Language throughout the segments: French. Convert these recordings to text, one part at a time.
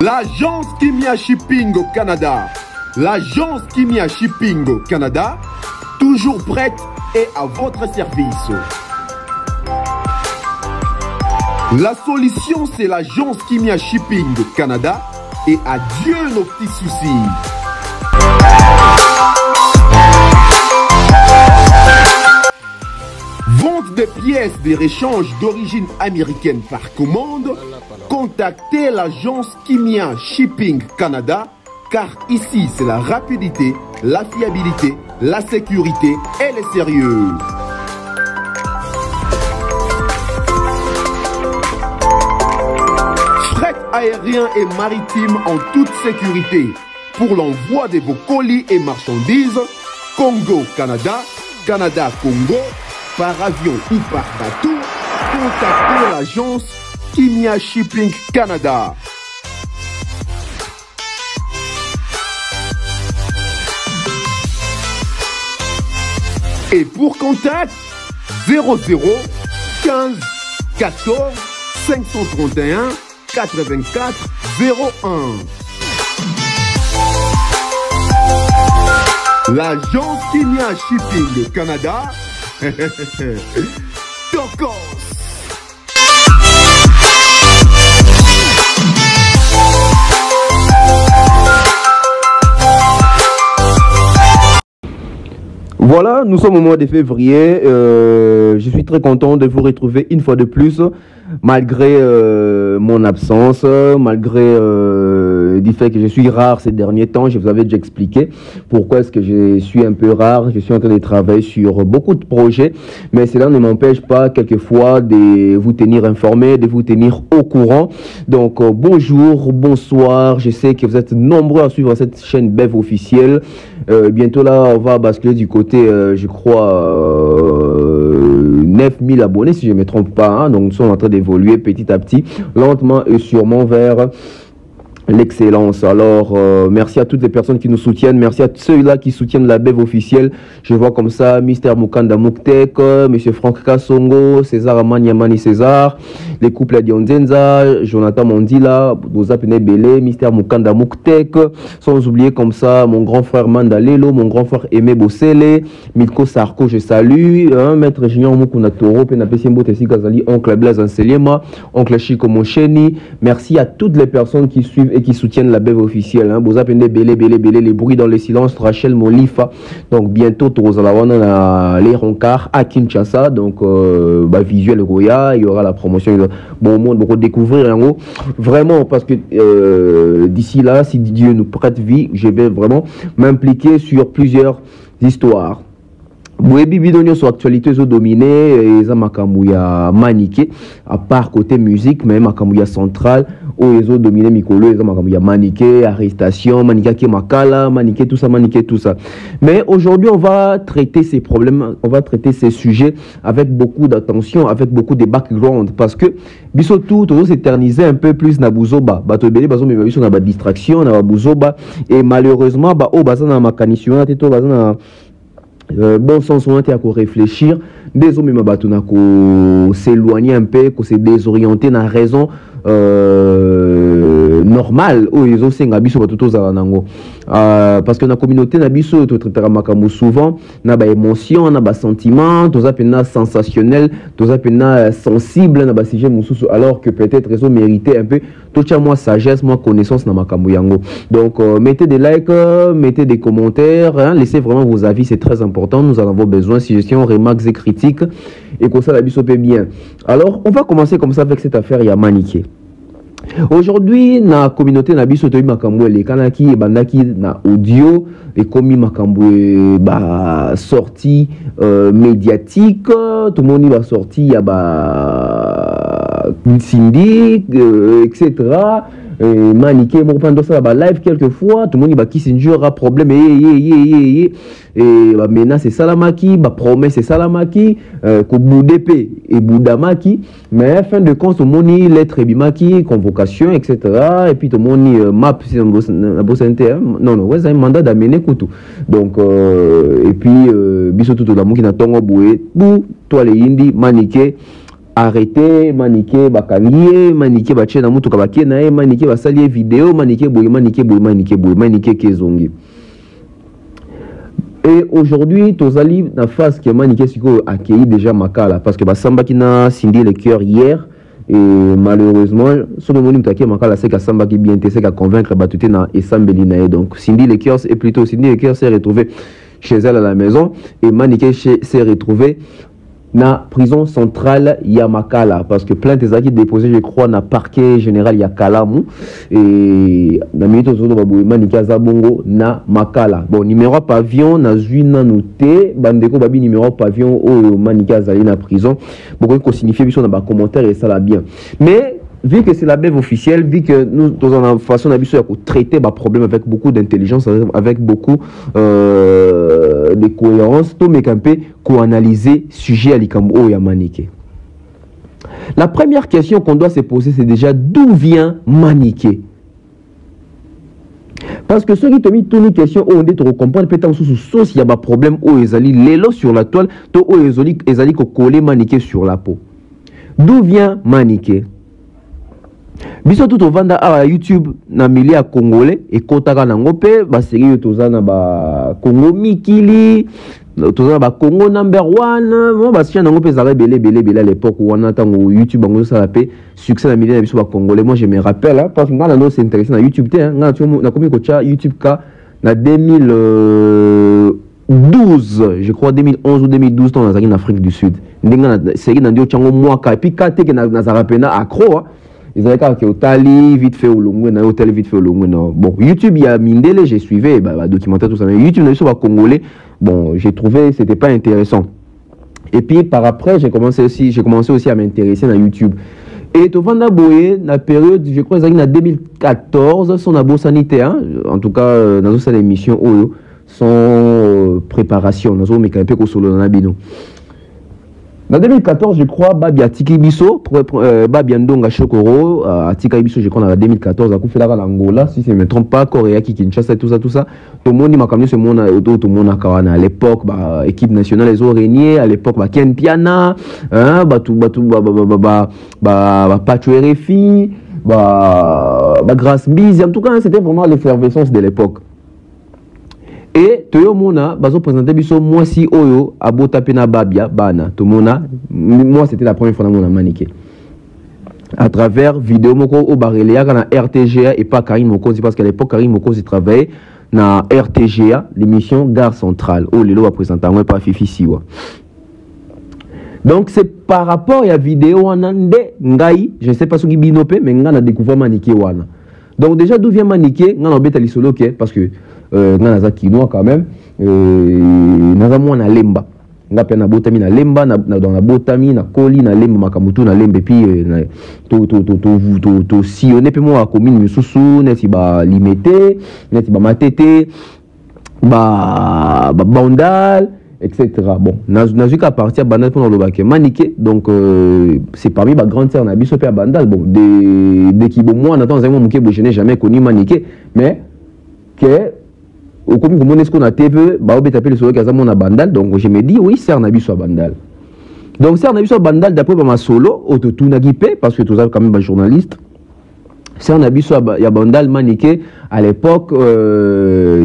L'agence Kimia Shipping au Canada. L'agence Kimia Shipping au Canada, toujours prête et à votre service. La solution, c'est l'agence Kimia Shipping au Canada et adieu nos petits soucis. Vente des pièces de réchange d'origine américaine par commande, contactez l'agence Kimia Shipping Canada, car ici c'est la rapidité, la fiabilité, la sécurité et le sérieux. Fret aérien et maritime en toute sécurité pour l'envoi de vos colis et marchandises, Congo-Canada, Canada-Congo, par avion ou par bateau, contactez l'agence Kimia Shipping Canada. Et pour contact, 00 15 14 531 84 01. L'agence Kimia Shipping Canada. Tokos. Voilà, nous sommes au mois de février. Je suis très content de vous retrouver une fois de plus, malgré mon absence, malgré du fait que je suis rare ces derniers temps. Je vous avais déjà expliqué pourquoi est-ce que je suis un peu rare. Je suis en train de travailler sur beaucoup de projets, mais cela ne m'empêche pas quelquefois de vous tenir informé, de vous tenir au courant. Donc bonjour, bonsoir. Je sais que vous êtes nombreux à suivre cette chaîne Bev officielle. Bientôt là, on va basculer du côté, je crois, 9000 abonnés si je ne me trompe pas. Hein. Donc nous sommes en train d'évoluer petit à petit, lentement et sûrement vers l'excellence. Alors merci à toutes les personnes qui nous soutiennent, merci à ceux-là qui soutiennent la Bev officielle. Je vois comme ça Mr Mukanda Muktek, Monsieur Franck Kassongo, César Amaniamani César, les couples Dionzenza, Jonathan Mondila, Boza Penebele, Mr Mukanda Muktek, sans oublier comme ça mon grand frère Mandalelo, mon grand frère Aimé Bossele, Milko Sarko, je salue, Maître Junior Mukuna Toro, Penapesimbo Tessi Gazali, Oncle Blaise Anseliema, Oncle Chico Mocheni. Merci à toutes les personnes qui suivent et qui soutiennent la Bev officielle. Boza Penebele, les bruits dans le silence, Rachel Molifa. Donc bientôt, Torozalawana, les Roncars à Kinshasa. Donc visuel Goya, il y aura la promotion. Bon monde pour découvrir en haut. Vraiment, parce que d'ici là, si Dieu nous prête vie, je vais vraiment m'impliquer sur plusieurs histoires. Bouébi bidonio sur actualité zo dominé et za makamouya maniqué à part côté musique mais makamouya central où ils ont dominé mikolo et za makamouya maniqué arrestation maniqué qui makala maniqué tout ça mais aujourd'hui on va traiter ces problèmes, on va traiter ces sujets avec beaucoup d'attention, avec beaucoup de background parce que biso tout s'éterniser un peu plus na buzoba bato belé bazo mais biso na ba distraction na buzoba et malheureusement ba o baza na makanisio na teto baza na bon sens on a à réfléchir des hommes s'éloigner un peu, qu'on se désorienter dans la raison normale où ils ont parce que dans la communauté nabiso souvent na ba émotion na ba sentiment tous appena sensationnel tous appena sensible na ba sujet mususu alors que peut-être ils ont mérité un peu tout moi sagesse moi connaissance na makambo yango. Donc mettez des likes, mettez des commentaires, hein, laissez vraiment vos avis, c'est très important, nous en avons besoin, suggestions, remarques et critiques et que ça la biso peut bien. Alors on va commencer comme ça avec cette affaire ya maniqué. Aujourd'hui na communauté na biso to makambo les kanaki et bandaki na audio et commis makambo ba sortie médiatique tout le monde va sortir ya ba syndic etc. Maniqué mon pendant ça ba live quelquefois tout le monde va qui s'injure problème et ba menace salamaki ba promesse salamaki ko boudépé et boudamaki mais fin de compte tout le monde lettre bimaki convocation etc. et puis tout le monde map non ouais un mandat d'amener couteau donc et puis biso tout la qui na tongo boué bou toi les indi maniqué arrêté maniqué bakangié maniqué baché na mutu kabaké na maniqué basalié vidéo maniqué maniqué kezongi. Et aujourd'hui tozali na phase que maniqué siko accueilli déjà makala parce que basamba qui na scindé le cœur hier et malheureusement ce moment mutake makala c'est que samba qui bien c'est qu'à convaincre batuté na esambeli na donc scindé le cœur et plutôt scindé le cœur s'est retrouvé chez elle à la maison et maniqué s'est retrouvé na prison centrale Yamakala parce que plainte des acquis déposés je crois na parquet général Yakalamu et na minute autour de babouima nikaza bongo na Makala bon numéro pavillon na zuina noté bandeko babi numéro pavillon au manikaza na prison beaucoup ko signifier biso na ba commentaire et ça la bien mais vu que c'est la BEV officielle, vu que nous, dans une façon d'habitude, pour traiter des problèmes avec beaucoup d'intelligence, avec beaucoup de cohérence, tout mes campés, pour analyser sujet à l'ikambo et à Maniké. La première question qu'on doit se poser, c'est déjà d'où vient Maniké? Parce que ceux qui t'ont mis toutes les questions, on doit comprendre peut-être sous sauce, il y a des problèmes où ils allaient l'élo sur la toile, où ils allaient coller Maniké sur la peau. D'où vient Maniké? Biso tout au vanda à YouTube na milieu congolais et kotaka na ngope ba série tozana ba Congo Mikili tozana ba Congo number 1 bon ba sia na ngope za belé à l'époque où on attend YouTube bango ça la paix succès na milieu na biso ba congolais. Moi je me rappelle hein, parce que ngana no s'intéressé na YouTube té ngana tu na komi ko cha YouTube ka na 2012 je crois 2011 ou 2012 dans en Afrique du Sud ndinga na série na ndio chango mwaka et puis kate ke na zarapena accro ils avaient qu'à Otali vite fait au long na hôtel vite fait au long bon YouTube il y a Mindele j'ai suivi bah documentaire tout ça mais YouTube sur congolais bon j'ai trouvé c'était pas intéressant et puis par après j'ai commencé aussi à m'intéresser à YouTube et tout vanda boye la période je crois en 2014 son abo sanitaire hein, en tout cas dans cette émission oyo sans préparation dans mes campé ko solo na bino. En 2014, je crois, Babi Atiki Biso, Babi Ndonga Chokoro, Atika Biso, je crois, en 2014, à Koufela l'Angola, si je ne me trompe pas, Corée, Kinshasa, tout ça. Tout le monde m'a comme ce monde, tout le monde a Kawana à l'époque, équipe nationale, les Orégniers, à l'époque, Ken Piana, Pacho RFI, Grasse Biz, en tout cas, c'était vraiment l'effervescence de l'époque. Et Toyo Mona, bazo présenté biso moi si oyo abota pena babia bana to mona moi c'était la première fois dans mon maniqué à travers vidéo moko au barelia na RTGA et pas Karim Mokozi parce qu'à l'époque Karim Mokozi travaillait na RTGA l'émission Gare Centrale oh lelo va présenter moi pas Fifi Siwa. Donc c'est par rapport à la vidéo anande ngai je sais pas ce qui binopé mais nga na découvert maniqué wana. Donc déjà d'où vient maniqué nga na beta li solo parce que naza kinois quand même naza mwana lemba ngape na botami na lemba dans la botami na koli na lemba makamutu na lembe puis to sillonner pe moi commune misusu neti ba limité neti ba matete ba bandal etc. Bon nazu ka partir bandal pour le bac maniqué donc c'est parmi ma grande sœur na biso pe bandal bon de qui bon moi en attendant moi je n'ai jamais connu maniqué mais que au comme on est ce qu'on a TV bah on taper le soleil quasiment à bandal donc je me dis oui c'est un habit sur bandal donc c'est un habit sur bandal d'après ma solo autotune guipé parce que tout ça quand même un journaliste c'est un habit sur ya bandal maniqué à l'époque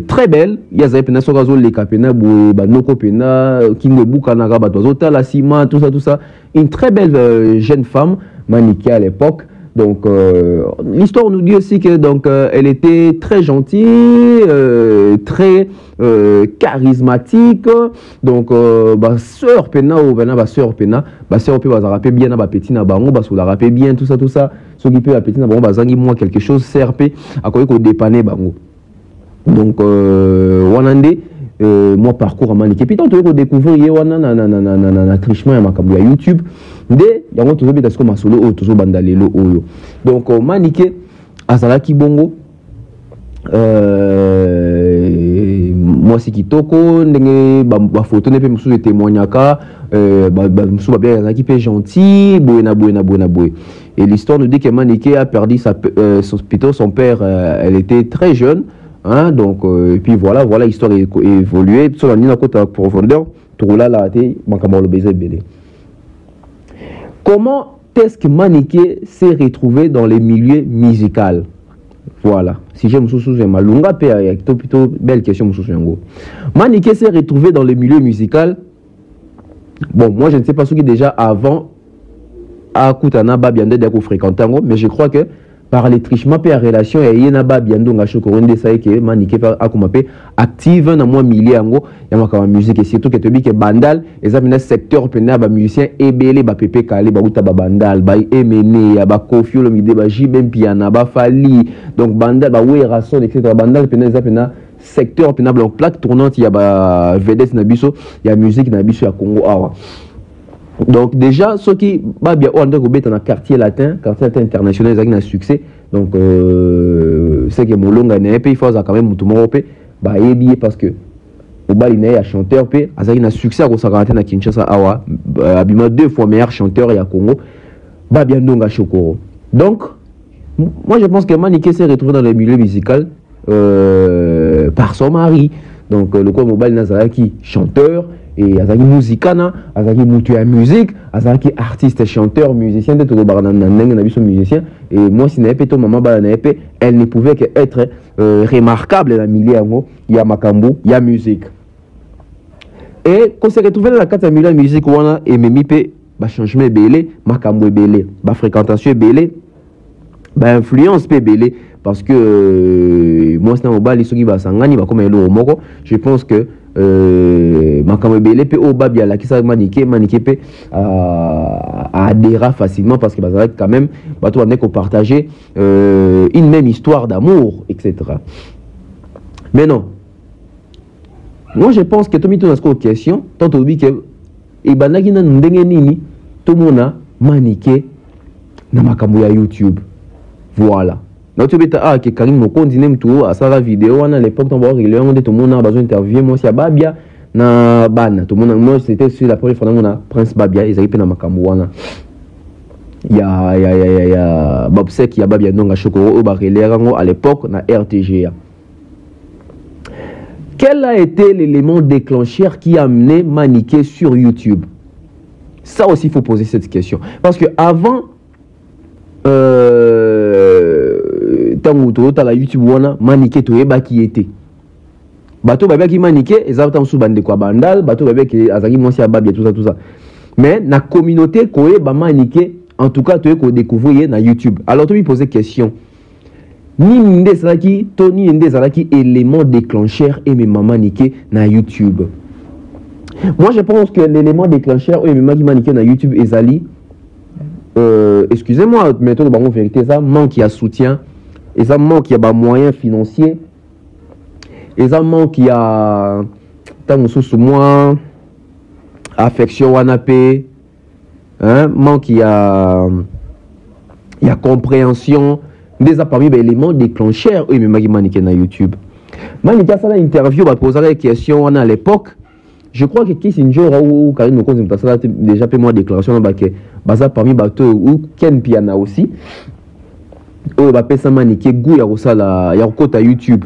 très belle il y a des pena sur gazole les capena ba noko pena kingo bukana ga ba tozo la ciment tout ça une très belle jeune femme maniquée à l'époque. Donc l'histoire nous dit aussi que donc elle était très gentille, très charismatique. Donc sœur Pena ou sœur Pena va rappeler bien na petit na bango va la rappeler bien tout ça. Ce qui peut la petit na bango va zangi moi quelque chose CRP à quoi qu'on dépanner bango. Donc wanande moi parcours à maniqué puis tant que découvrir wana na trichement ya makambo ya YouTube nde yango tozo beta siko masolo o tozo bandalelo oyo donc maniqué azalaki bongo moi c'est kitoko ndenge ba photo ne pe musu de témoignaka ba musu ba bien azalaki pe gentil boena et l'histoire nous dit que maniqué a perdu son père elle était très jeune. Hein, donc et puis voilà l'histoire est évoluée sur la ligne à côté profondeur tout là là été makamalo baiser belé Comment est-ce que Maniké s'est retrouvé dans les milieux musicaux? Voilà. Si j'ai Moussoussou, Malunga, plutôt belle question, Moussoussou. Maniké s'est retrouvé dans les milieux musicaux. Bon, moi je ne sais pas ce qui déjà avant à Koutana Babiande d'être fréquenté, mais je crois que par les trichements et la relation, il y a Babiande nga chokorende ça que Maniké a comme active dans moi milieu ango, il y a ma musique et surtout que tu dis que bandal, les amis secteur pena ba musicien et belé ba pépé calé ba uta ba bandal, ba emene ya ba kofio le mide ba jibem piana ba fali, donc bandal ba wera son etc. Bandal pena les pena secteur pena blanc plaque tournante, il y a ba vedette na biso, il y a musique na biso ya Congo awa. Donc déjà, ceux qui va bien dans le quartier latin international, ils ont un succès. Donc c'est que mon long année, il faut quand même tout le monde bah bien parce que au bal il y a chanteur p, ils ont un succès au Sagarate na Kinshasa awa, abima 2 fois meilleur chanteur ya Congo, bah bien donc à Chokoro. Donc moi je pense que Maniké s'est retrouvé dans le milieu musical par son mari. Donc le quoi mobile Nazaraki chanteur. Et Azaki Muzikana, Azaki Moutu à musique, Azaki artiste, chanteur, musicien, de tout le musicien. Et moi, si n'avais pas maman, elle ne pouvait qu'être remarquable dans le milieu. Il y a Makambu, il y a musique. Et quand on s'est retrouvé dans la 4 milieu de musique, on a aimé changement belé, Makambu belé, fréquentation belé, influence belé. Parce que moi, c'est un mobile, je pense que Makamebele pe au babia la qui ça Maniké pe adhéra facilement parce que quand même bateau on est qu'on partager une même histoire d'amour etc. Mais non, moi je pense que tout mito dans question tant au que et banaki na ndenge nini tout mona Maniké na makambo ya YouTube voilà. Donc, tu as que Karim Mokondi n'aime tout à sa vidéo. À l'époque, on va régulièrement on dit tout le monde a besoin d'interviewer. Moi, c'est Babia na ban. Tout le monde, moi, c'était sur la première fois on a Prince Babia. Ils arrivent dans Makamouana. Il y a Bobsek, il y a Babia Nonga Chokoro au Barrelérango à l'époque na RTGA. Quel a été l'élément déclencheur qui a amené Maniké sur YouTube? Ça aussi, il faut poser cette question. Parce que avant. Tanguto la YouTube wana Maniké to yeba qui était bato babia qui Maniké ezata sous bande kwa bandal bato babia qui azaki mwasi babia tout ça mais na communauté ko yeba Maniké en tout cas to ko découvrir na YouTube. Alors tu me poser question ni ndé salaki to ni ndé salaki élément déclencheur et même Maniké na YouTube. Moi je pense que l'élément déclencheur et même Maniké na YouTube ezali excusez-moi mais tout le vérité ça manque il y a soutien. Et ça manque, il y a des moyens financiers. Et ça manque, il y a moins affection, wanapé. Manque, il y a compréhension. Déjà parmi les éléments déclencheurs, oui, mais Maniké na YouTube. Maniké, ça, l'interview, va poser la question à l'époque. Je crois que qui c'est une jour où Karim Mokonzi déjà fait moi déclaration que parmi bateau ou Ken Piana aussi. Oh bah pesa Maniké goût ya kosala ya kokota YouTube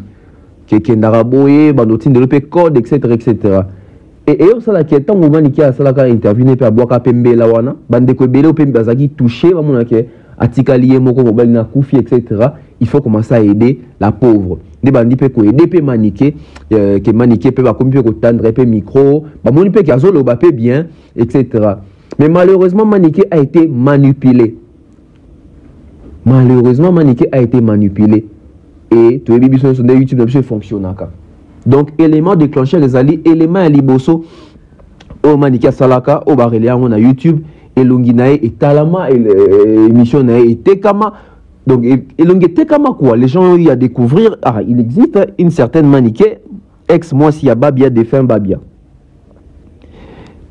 que ndaraboye bandotine de l'op code etc. Et ça la qui tant Maniké a sala ka interview ne pe aboaka pembe la wana bande ko bele pembe bazaki touché ba mona ke atikali moko mobile na kufi etc. Il faut commencer à aider la pauvre des bandi pe ko aider pe Maniké que Maniké pe ba komi pe ko tendre pe micro ba moni pe ka zolo ba pe bien etc. Mais malheureusement Maniké a été manipulé. Malheureusement, Maniké a été manipulé. Et tout le monde sur YouTube ne fonctionne pas. Donc, élément déclencheur, les alliés, élément à Liboso, au Maniké Salaka, au Barélia, on a YouTube, et Longinae, et Talama, et l'émission et Tekama. Donc, et Longé Tekama, quoi. Les gens ont eu à découvrir, il existe une certaine Maniké, ex-moi, s'il y a Babia, défunt Babia.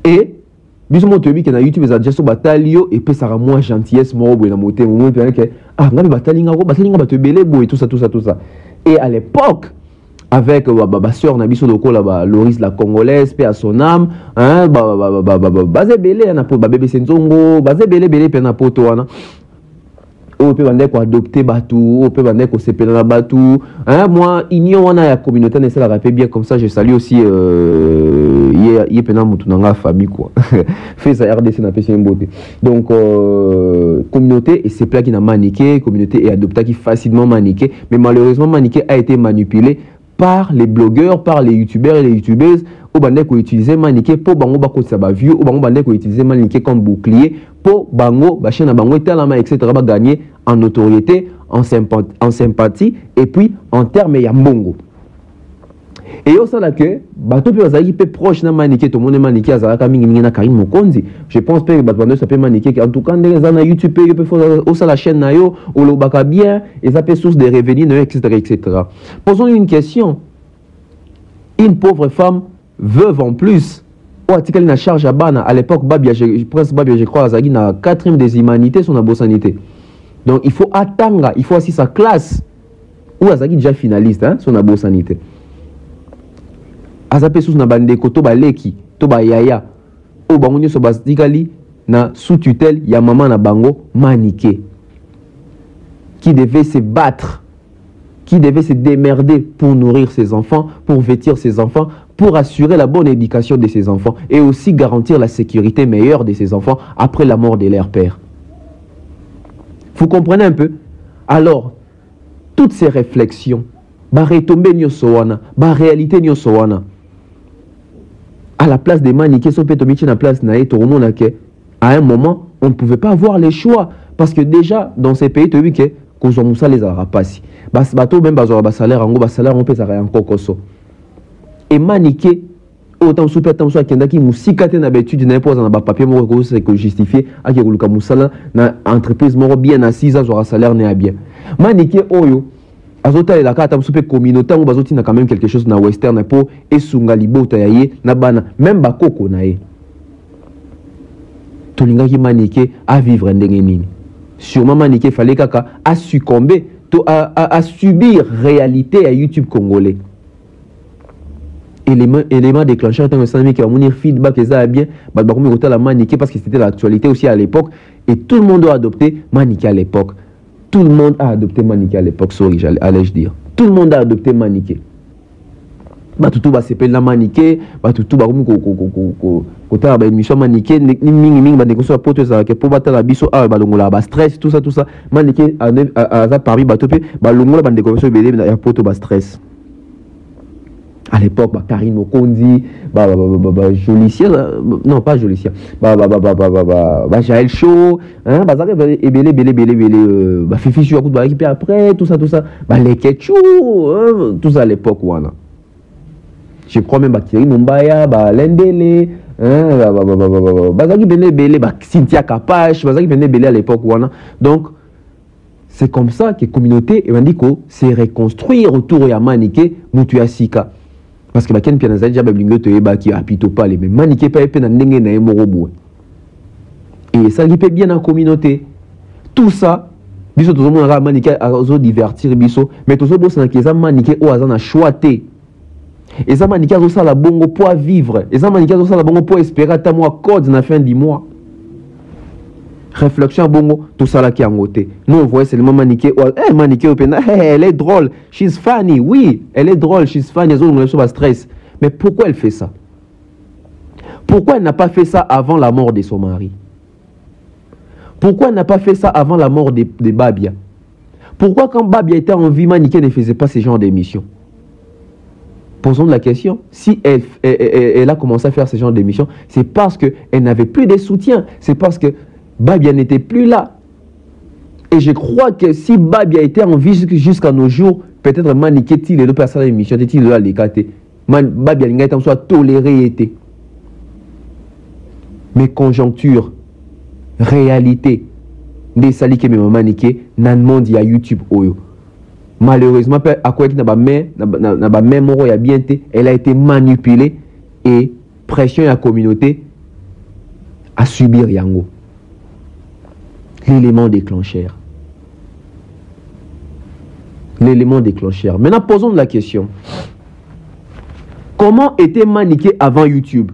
Et, bisous tu que na YouTube ça déjà so batalio et puis ça rend moins gentillesse moi na moté moment que ngabe batalinga bato belé boy tout ça et à l'époque avec ma soeur na biso loko là Loris la congolaise paix à son âme bazé belé na po bébé senzongo bazé belé pe na poto wana o pe bande ko adopter batou o pe bande ko sepela na batou moi union wana ya communauté na ça la rappelle bien comme ça je salue aussi il est pendant la famille quoi. Fait ça RDC n'a pas une beauté. Donc communauté et c'est plat qui n'a maniqué, communauté est adoptée qui facilement maniqué, mais malheureusement maniqué a été manipulé par les blogueurs, par les youtubeurs et les youtubeuses au bandé qui utilisaient maniqué pour bango bako saba vieux, au bango bandé qui utilisaient maniqué comme bouclier pour bango ba chaîne bango etc. ba gagner en notoriété, en sympathie et puis en termes ya mbongo. Et au sein que bateau peut azaki peu proche na maniqué tout le monde maniqué azaka mingi na Karim Mokonzi. Je pense que bateau ça peut maniqué en tout cas dans YouTube peut faire au sein la chaîne na yo ou le baka bien et ça peut source de revenus etc. Posons une question. Une pauvre femme veuve en plus au article na charge à bana à l'époque Babia je crois azaki na 4e des humanités son abosanité. Donc il faut attendre, il faut aussi sa classe ou azaki déjà finaliste hein son abosanité. Azape sous na bande koto ba leki to ba yaya o bango nyoso bastikali na sous tutelle ya maman na bango maniqué qui devait se battre, qui devait se démerder pour nourrir ses enfants, pour vêtir ses enfants, pour assurer la bonne éducation de ses enfants et aussi garantir la sécurité meilleure de ses enfants après la mort de leur père. Vous comprenez un peu? Alors toutes ces réflexions ba retomber nyoso wana, ba réalité nyoso wana à la place des maniqués, à un moment, on ne pouvait pas avoir les choix. Parce que déjà, dans ces pays, tu as vu que les arapaces. Même salaire, on peut s'arrêter encore. Et maniqué, autant super tant soit qui musikate na betude na pose na papier mo ko se ko justifier a ke kuluka musala na entreprise mo bien assise à salaire ne bien. Maniqué oyo azota la carte super communauté ou bazoti na quand même quelque chose na western po et sunga libota yaye na bana même bakoko na ye tolinga ki maniqué à vivre ndenge nini sûrement maniqué fallait kaka à succomber à subir réalité à YouTube congolais élément déclencheur tant que ça qui va venir feedback et ça bien bah comme côté la maniqué parce que c'était l'actualité aussi à l'époque et tout le monde a adopté maniqué à l'époque. Tout le monde a adopté maniqué à l'époque, sorry, allais-je dire. Tout le monde a adopté maniqué. Batutu ba s'appelle la maniqué, batutu ba ko ta ba émission maniqué ni mingi ba décoso pote ça que pour battre la biso ah ba longola ba stress tout ça maniqué a parmi batupe ba longola ba décoso belé na poto ba stress. À l'époque, Karim Mokonzi, Jolicia, non pas Jolicia, Jaël Chaud, et belé, Fifi Chou, après, tout ça, les Ketchou, tout ça à l'époque, voilà. Je crois même Thierry Mumbaya, Lendele, Cynthia Kapache, à l'époque, voilà. Donc, c'est comme ça que la communauté, c'est reconstruire autour de Maniké, Mutuasika. Parce que Baken Pianaza déjà blingo te eba qui apito pas les mais maniqué pas épée na ndenge na emorobo. Et ça qui peut bien en communauté. Tout ça biso tout le monde a maniqué à divertir biso mais tout ça boss na keza maniqué au azana choité. Et ça maniqué ça la bongo pour vivre. Et ça maniqué ça la bongo pour espérer ta mois code na fin du mois. Réflexion bongo tout ça là qui est en côté. Nous on voit seulement maniqué maniqué au pena elle est drôle, she's funny. Oui, elle est drôle, she's funny, elle a stress. Mais pourquoi elle fait ça? Pourquoi elle n'a pas fait ça avant la mort de son mari? Pourquoi elle n'a pas fait ça avant la mort de Babia? Pourquoi quand Babia était en vie, maniqué ne faisait pas ce genre d'émission? Posons la question. Si elle a commencé à faire ce genre d'émission, c'est parce qu'elle n'avait plus de soutien. C'est parce que Babia n'était plus là. Et je crois que si Babia était en vie jusqu'à nos jours, peut-être maniqué il est le passage à l'émission, il est là l'écarté. Babia n'a pas soit toléré était. Mais conjoncture, réalité, des salis qui me maniqué, nan monde ya YouTube oyo. Malheureusement, à quoi qu'il n'a pas même elle a été manipulée et pression à la communauté à subir yango. L'élément déclencheur. L'élément déclencheur. Maintenant, posons la question. Comment était maniqué avant YouTube?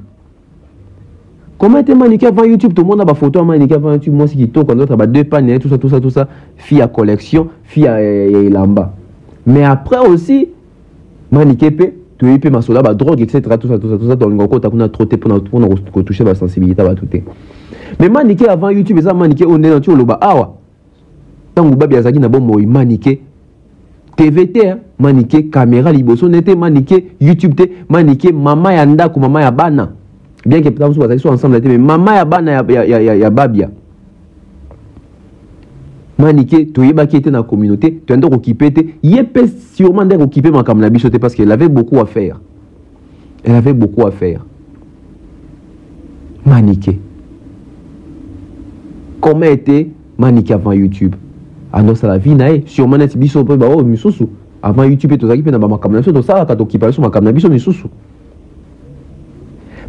Comment était maniqué avant YouTube? Tout le monde a des photos maniqué avant YouTube. Moi, c'est qui tourne quand on a deux panneaux, tout ça. Fille à collection, fille à lamba. Mais après aussi, maniqué, tu es peu masola ba drogue etc tout ça dans le côté qu'on a trotté pour toucher la sensibilité ba tout. Mais maniqué avant YouTube ça maniqué on est dans tu loba awa. Tango ba biazaki na bon moi maniqué TVT maniqué caméra liboso n'était maniqué YouTube te maniqué mama ya ndako mama ya bana. Bien que peut-être ils sont ensemble mais mama ya bana ya babia. Maniqué, tu es qui était dans la communauté, tu es occupé, il est sûrement occupé comme la bichotte parce qu'elle avait beaucoup à faire. Elle avait beaucoup à faire. Maniqué. Comment était Maniqué avant YouTube? Ah non, ça la vie nae. Sûrement net biso pe ba oh misusu. Avant YouTube to zaki pe na ba makamna so to ça ka to occupation makamna biso misusu.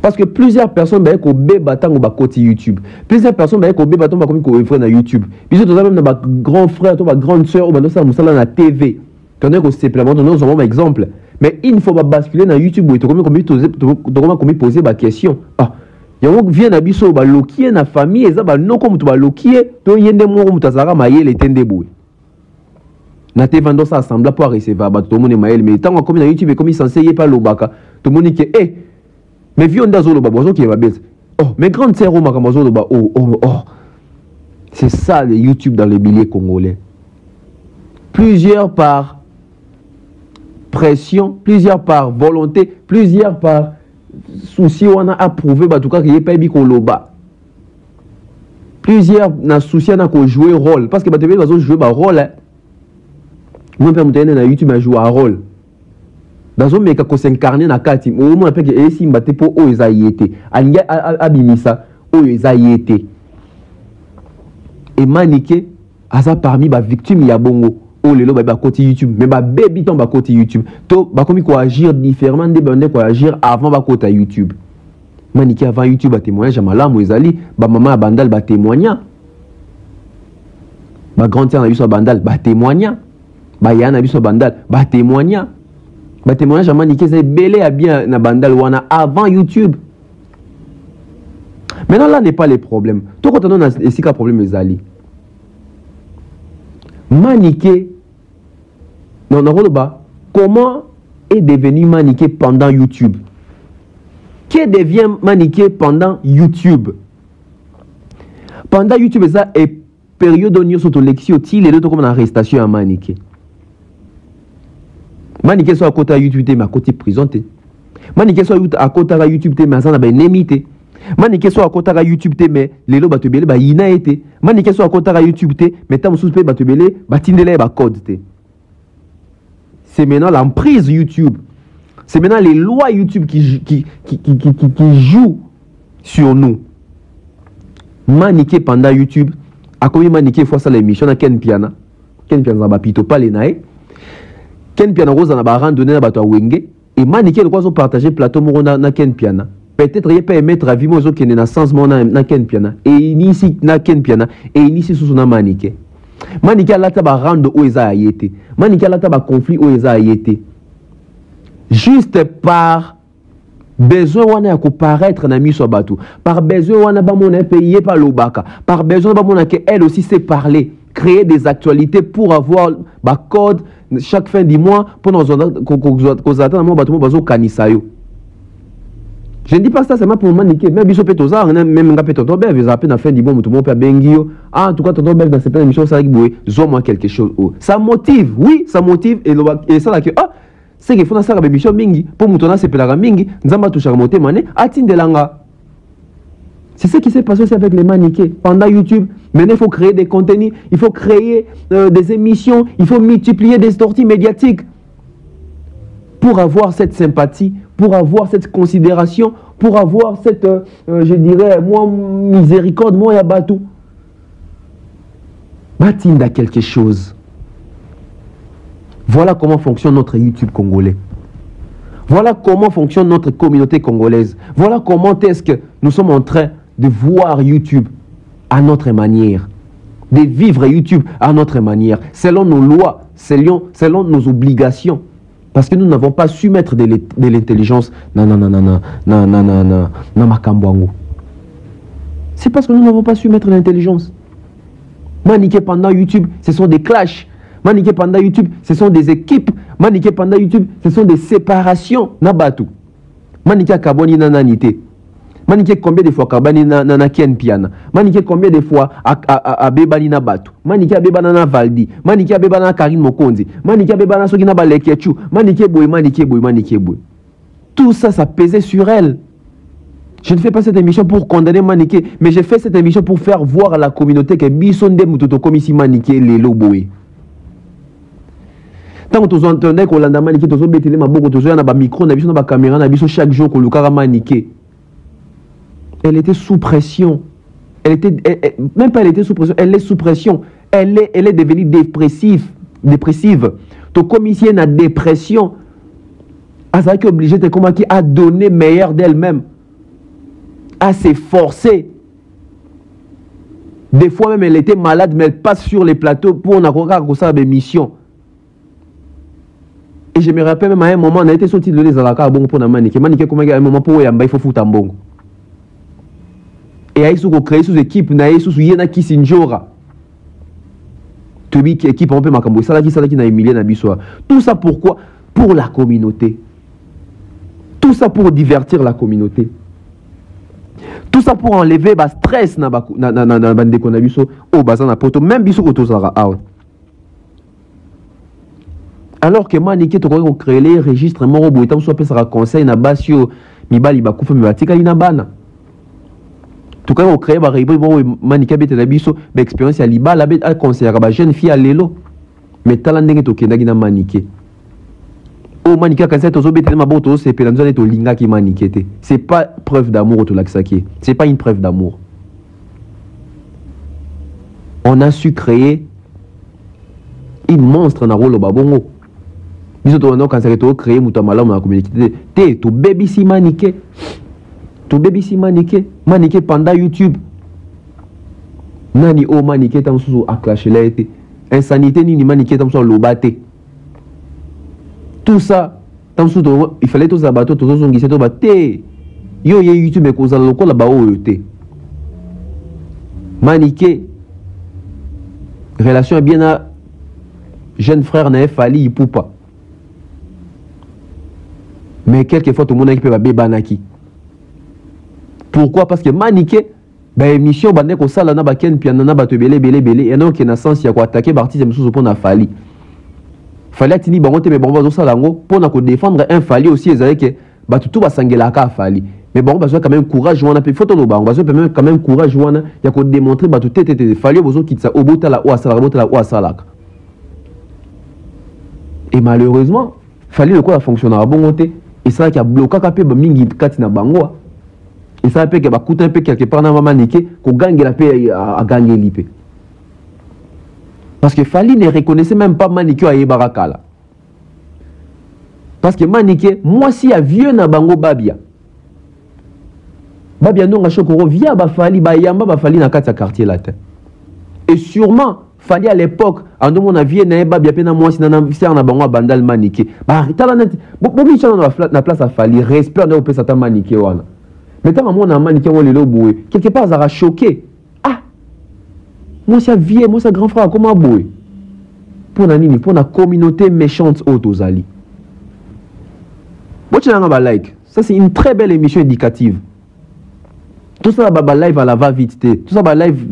Parce que plusieurs personnes bah ko beba tango ba côté YouTube. Plusieurs personnes bah ko beba tango ba komi ko frère na YouTube. Biso to même na ba grand frère to ba grande sœur ou ba no ça musala na TV. Quand on supplément nous avons un exemple. Mais il faut pas basculer na YouTube ou to komi poser ba question. Ah, yango vient na biso ba lokier na famille eza ba no comme to ba lokier to yende mo ko mutazara mayele tende boue. Na te vando ça assemble pour recevoir ba to mone mayele mais tango comme na YouTube comme censé y pas lobaka. To moni que mais vieux ndazolo babozo qui est babese. Oh, mes grandes sœurs au makamazolo ba oh. C'est ça le YouTube dans les milliers congolais. Plusieurs par pression, plusieurs par volonté, plusieurs par souci on a approuvé ba tout cas qu'il y a pas bi loba. Plusieurs na souci on a jouer rôle parce que ba tebe bazo jouer ba rôle. Hein. Moi pe mutene na YouTube a jouer un rôle. Dans un mec qui s'incarne na kati au moins après que si mbate po o ezayete anya abimisa o ezayete et maniqué asa parmi ba victime ya bongo o lelo ba côté YouTube mais ba baby ton ba côté YouTube to ba komi ko agir différemment de bande ko agir avant ba côté YouTube maniqué avant YouTube a témoignage à malamu ezali ba maman bandal ba témoigna ba grande sœur na biso bandal ba témoigna ba yana biso bandal ba témoigna. Bah témoignage à maniqué c'est belé à bien na bandal wana avant YouTube. Maintenant là n'est pas le problème. Tout quand on a ici qu'un problème les ali. Maniqué non bas comment est devenu maniqué pendant YouTube? Qui devient maniqué pendant YouTube? Pendant YouTube ça est période où nous sommes lections les deux comme en arrestation à maniqué. Maniqué soit à côté de YouTube, mais à côté de prison. Maniqué soit à côté de YouTube, mais à côté de ennemi. Maniqué soit à côté de YouTube, mais les lots battent belé, bah ina été. Maniqué soit à côté de YouTube, mais tant suspect battent belé, bah tindele bah code. C'est maintenant l'emprise YouTube. C'est maintenant les lois YouTube qui jouent sur nous. Maniqué pendant YouTube, à combien maniqué fois ça l'émission à Ken Piana? Ken Piana va pito pas les naïs. Ken Piana Rose na baran donné na bato wenge et maniqué le quoi so partager plateau mo na Ken Piana peut-être il peut mettre avis mo zo kene na sens mo na Ken Piana et inisi na Ken Piana et inisi sous na maniqué la ta ba rando o eza ayete maniqué la ta ba conflit o eza ayete juste par besoin wana ya ko paraître na miso bato par besoin wana ba mona payer par lobaka par besoin ba mona que elle aussi sait parler créer des actualités pour avoir ba code chaque fin du mois pour nous attendre bateau bazo kanisayo. Je ne dis pas ça seulement pour maniquer même biso petoza même nga peto tobe vous appelle à fin du mois tout monde peut bengio ah en tout cas tonton dans cette émission ça boue zo moi quelque chose ça motive oui ça motive et ça là que ah c'est qu'il faut na ça la émission mingi pour mutona c'est pela mingi nzamba toucha moté mané atindelanga. C'est ce qui s'est passé aussi avec les maniqués pendant YouTube. Maintenant, il faut créer des contenus, il faut créer des émissions, il faut multiplier des sorties médiatiques pour avoir cette sympathie, pour avoir cette considération, pour avoir cette, je dirais, moi, miséricorde, moi, yabatou. Batinda quelque chose. Voilà comment fonctionne notre YouTube congolais. Voilà comment fonctionne notre communauté congolaise. Voilà comment est-ce que nous sommes en train de voir YouTube à notre manière, de vivre YouTube à notre manière, selon nos lois, selon nos obligations. Parce que nous n'avons pas su mettre de l'intelligence dans Makambwangu. C'est parce que nous n'avons pas su mettre l'intelligence. Maniqué pendant YouTube, ce sont des clashs. Maniqué pendant YouTube, ce sont des équipes. Maniké pendant YouTube, ce sont des séparations. Nabatu. Maniké Kaboni nananité. Maniké combien de fois Kabani na Ken Piana. Maniké combien de fois Abebani na Batu. Maniké Abebana na Valdi. Maniké Abebana na Karine Mokonzi. Maniké Abebana Sokina Balekechu. Maniké Boy, Maniké Boy, Maniké Boy. Tout ça, ça pesait sur elle. Je ne fais pas cette émission pour condamner Maniké, mais j'ai fait cette émission pour faire voir à la communauté que Bisonde Mutoto comme ici Maniké les Loboé. Tant que vous entendez que l'on a Maniké, vous avez ma beaucoup, vous avez un micro, vous avez une caméra, vous avez chaque jour que vous avez Maniké. Elle était sous pression. Même pas elle était sous pression, elle est sous pression. Elle est devenue dépressive. Donc comme ici il y a une dépression, elle est obligée de commencer à donner meilleur d'elle-même, à s'efforcer. Des fois même elle était malade, mais elle passe sur les plateaux pour une mission. Et je me rappelle même à un moment, on a été sorti de l'Ezalaka pour Maniké. Maniké, comment à un moment pour il faut foutre un bon. Et il faut créer sous équipe, il y a qui s'injora. Tu dis équipe, on peut m'accompagner. Ça qui n'a humilié Nabissoa. Tout ça pourquoi? Pour la communauté. Tout ça pour divertir la communauté. Tout ça pour enlever le stress na bande qu'on a vu au bazar na poto même biso ko tozara out. Alors que Maniké to ko créer les registres moro boitam so pesa conseil na basio mibali bakufa mibatika ina bana. Tout cas on créer ba ribo Maniké bete na biso ba expérience ya libala bet a conseiller ba jeune fille à lelo. Mais tala ndenge to kenda gina Maniké. Oh Maniké quand c'est tozo bete na boto c'est pelanzo to linga ki Maniké te. C'est pas preuve d'amour to laksaki. C'est pas une preuve d'amour. On a su créer une monstre na rolo babongo. Biso to no quand c'est to créer mutamala na communauté te to baby si Maniké. To baby si Maniké, Maniké pendant YouTube. Nani oh Maniké tam sous a clasher là été. Insanité ni Maniké tam sous lobate. Tout ça, tam sous il fallait tous abattre tous on gissé to baté. Yo YouTube e koza lokola ba o yote. Maniké relation bien à jeune frère na fali ipupa. Mais quelquefois tout le monde qui peut bébanaki. Pourquoi? Parce que Maniké, émission bande ko sala na ba ken piano na ba to belé et non qui na sens ya ko attaquer artiste mususu pour na fali. Fali atini bango te mais bango zo sala ngo pour na ko défendre un fali aussi ezali que ba tout ba sangela ka fali. Mais bango besoin quand même courage wana pe photo no bango besoin quand même courage wana ya ko démontrer ba tout tete fali bozo kitsa obota la o asala. Et malheureusement, fali le quoi fonctionner à bon côté et ça qui a bloqué capé ba mingi kati na bango. Et ça peut que bah coûte un peu quelque part dans Maniké qu'on gagne la paix à gagner l'IP. Parce que Fali ne reconnaissait même pas Maniké à Yebarakala. Parce que Maniké, moi si a vieux na bango babia. Babia non chokoro via ba Fali ba yamba ba Fali na kati quartier latin. Et sûrement Fali à l'époque en demande à vieux na babia pe na moi si na bango bandal Maniké. Bah tala net bobi chana na place à Fali respect na opesa ta Maniké wana. Mais tant que moi, Maniké, quelque part, ça a choqué. Ah! Moi, c'est vieux, moi, c'est grand frère, comment boué? Pour la communauté méchante autozali. Like. Ça, c'est une très belle émission éducative. Tout ça, live à la va-vite. Tout ça, live,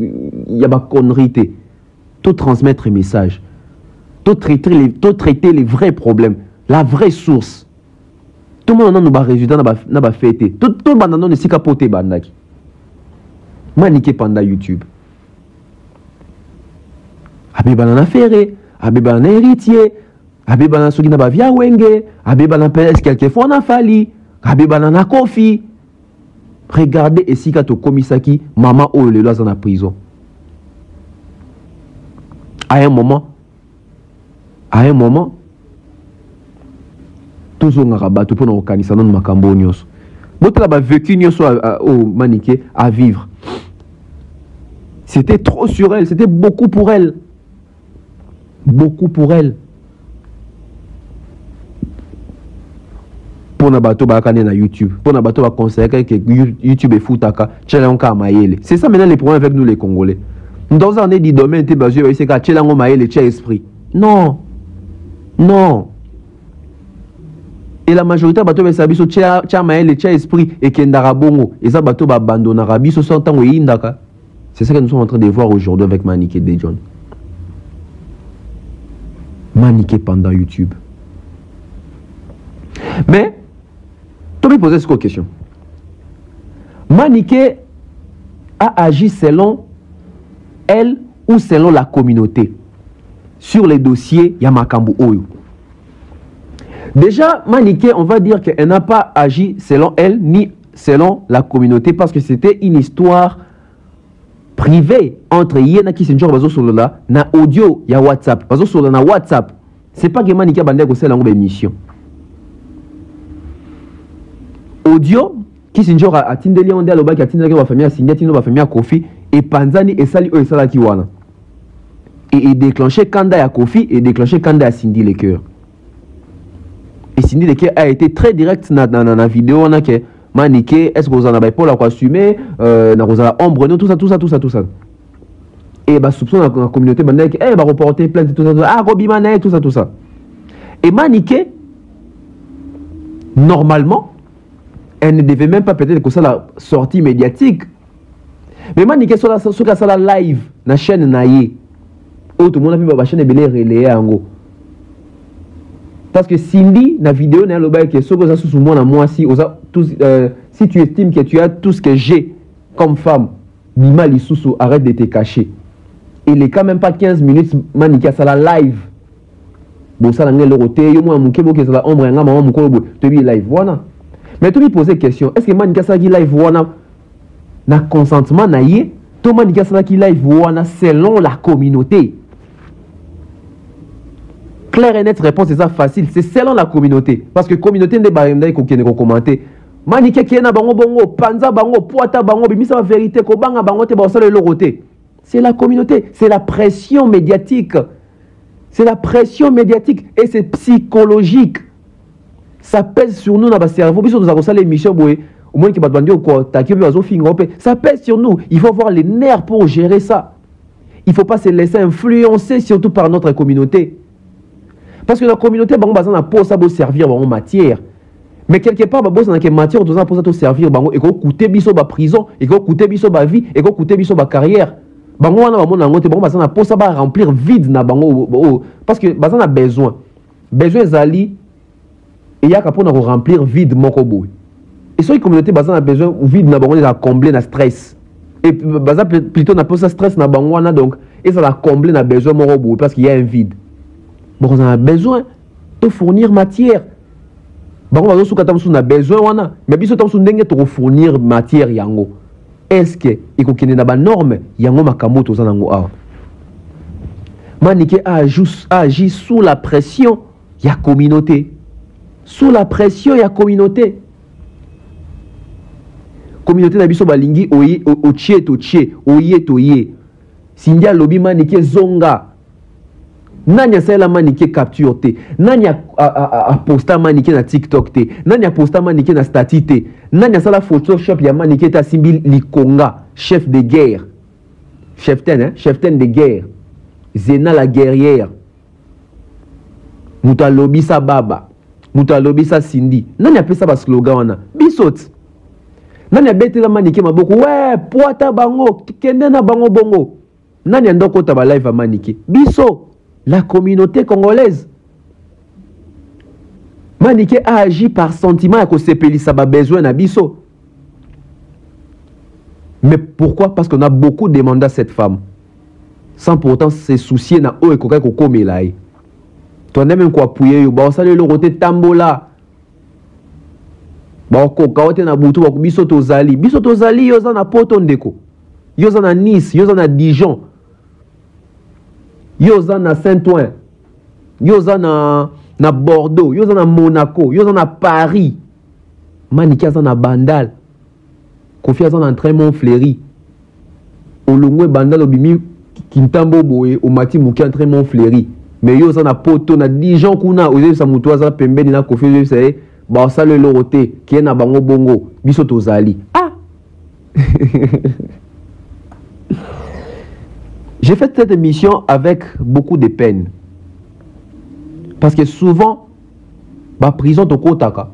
il y a des conneries. Tout transmettre les messages. Tout traiter les vrais problèmes. La vraie source. Tout le monde a un résultat n'a pas fêté. Tout le monde a un sikapoté bandaki. Maniké pendant YouTube. Abébana ferré, abébana héritier, abébana sogi n'a pas via wenge, abébana pèse quelquefois na fali, abébana na kofi. Regardez et si kato komisaki, maman ou le lois en prison. À un moment, toujours on a rabattu pour nous organiser dans makambo nyos. Bote là vécu nyos au Maniké à vivre. C'était trop sur elle, c'était beaucoup pour elle. Beaucoup pour elle. Pour na bato ba kané na YouTube, pour na bato ba conseiller que YouTube est foutaka, tchela onka maïele. C'est ça maintenant les problèmes avec nous les Congolais. Dans un année dit domaine t'es basé c'est ka tchela onka maïele tchela esprit. Non. Non. Et la majorité bateau be sabiso tia maele tia esprit et kendara bongo et ça bateau ba abandonnera biso sans temps indaka. C'est ça que nous sommes en train de voir aujourd'hui avec Maniké de John. Maniké pendant YouTube. Mais tu me poses cette question. Maniké a agi selon elle ou selon la communauté sur les dossiers Yamakambu Oyo. Déjà, Maniké, on va dire qu'elle n'a pas agi selon elle ni selon la communauté parce que c'était une histoire privée entre Yena qui s'enjoue bazo solo là na audio ya WhatsApp. Bazo solo na WhatsApp. C'est pas que Maniké bande ko sela ngo émission. Audio qui s'enjoue a tindeli on dia loba ki tindeli ba famille signé tindeli ba famille Kofi et panzani et sali o sala ki wana. Et déclenché kanda ya Kofi et déclenché kanda ya Cindy les cœurs. Et Cindy Leker a été très direct dans la vidéo. On a que Maniké, est-ce que vous en avez pas pour assumer, vous avez ombre, tout ça. Et bah soupçon dans la communauté, bah reporter plainte, tout ça. Ah, Roby Mané, tout ça. Et Maniké, normalement, elle ne devait même pas peut-être que ça la sortie médiatique. Mais Maniké sur la live, na chaîne naïe, où tout le monde a vu ma chaîne est relayée en gros. Parce que Cindy, dans la vidéo, si tu estimes que tu as tout ce que j'ai comme femme, Nima Lissoussou, arrête de te cacher. Il n'est quand même pas 15 minutes, Manika, ça la live. Bon, ça, l'anglais, le roté, yo, moi, mon kebo, que ça la ombre, un maman, mon kebo, tu es live, voilà. Mais tu me poses question, est-ce que Manika, ça qui live, voilà, na consentement, na yé, tout Manika, ça qui live, voilà, selon la communauté. Claire et nette réponse, c'est ça facile. C'est selon la communauté. Parce que la communauté n'est pas commenter. Maniké qui est na bango bongo, panza bango, poata bango, bimisa la vérité, kobanga bango te ba le loroté. C'est la communauté, c'est la pression médiatique. C'est la pression médiatique et c'est psychologique. Ça pèse sur nous dans le cerveau. Biso nous avons ça l'émission boy. Au moins qui va demander au quoi, ça pèse sur nous. Il faut avoir les nerfs pour gérer ça. Il ne faut pas se laisser influencer surtout par notre communauté. Parce que la communauté, on a pour ça servir en matière. Mais quelque part, on a une matière pour ça servir et qu'on coûte biso ba prison, et qu'on coûte biso ba vie, et qu'on coûte biso ba carrière. On a pour ça remplir vide na bango parce que on a besoin. Besoin zali et il y a pour remplir vide moko boy. Et sur la communauté, on a besoin vide na bango à combler na stress. Et plutôt na pour ça stress na bango donc et ça la combler na besoin moko boy parce qu'il y a un vide. Bon, on a besoin de fournir matière. Bon, on a besoin, mais si on a fournir matière, yango. Est-ce que il faut qu'il y ait des normes? Yango makamoto zanango a. Maniké a agi sous la pression, il y a communauté. Sous la pression, il y a communauté. Communauté d'abisso balingi oye oye. Sindia lobby Maniké zonga. Nanya sa la Maniké capture te. Nanya a posta Maniké na TikTok te. Nanya posta Maniké na statut te. Nanya sa la Photoshop ya Maniké ta simbil Likonga, chef de guerre. Cheftaine de guerre. Zena la guerrière. Muta lobby sa baba. Muta lobby sa Cindy. Nanya pesa ba slogan wana. Bisot. Nanya bete la Maniké maboko. Ouais, poata bango, kende na bango bongo. Nanya ndoko ta ba live a Maniké. Biso. La communauté congolaise. Maniké a agi par sentiment à cause ça a besoin d'abisso. Mais pourquoi? Parce qu'on a beaucoup demandé à cette femme. Sans pourtant se soucier na o ekoka ko komelaï. Toi même quoi appuyer yo ba sale le roté tambola. Ba ko kaote na butu ba biso tozali. Biso tozali yo za na poto ndeko. Yo za na Nice, yo za na Dijon. Yo za na Saint-Ouen, yo za na Bordeaux, yo za na Monaco, yo za na Paris. Maniké za na Bandal. Kofi za na Tremont Fleury. Olongwe Bandal obimi Kintambo boye o mati muki en Tremont Fleury. Mais yo za na poto na Dijon kuna oze sa mutu za pembeni na Kofi yo say ba sale loroté ki na bango bongo biso tozali. Ah. J'ai fait cette émission avec beaucoup de peine. Parce que souvent, ba prison to kotaka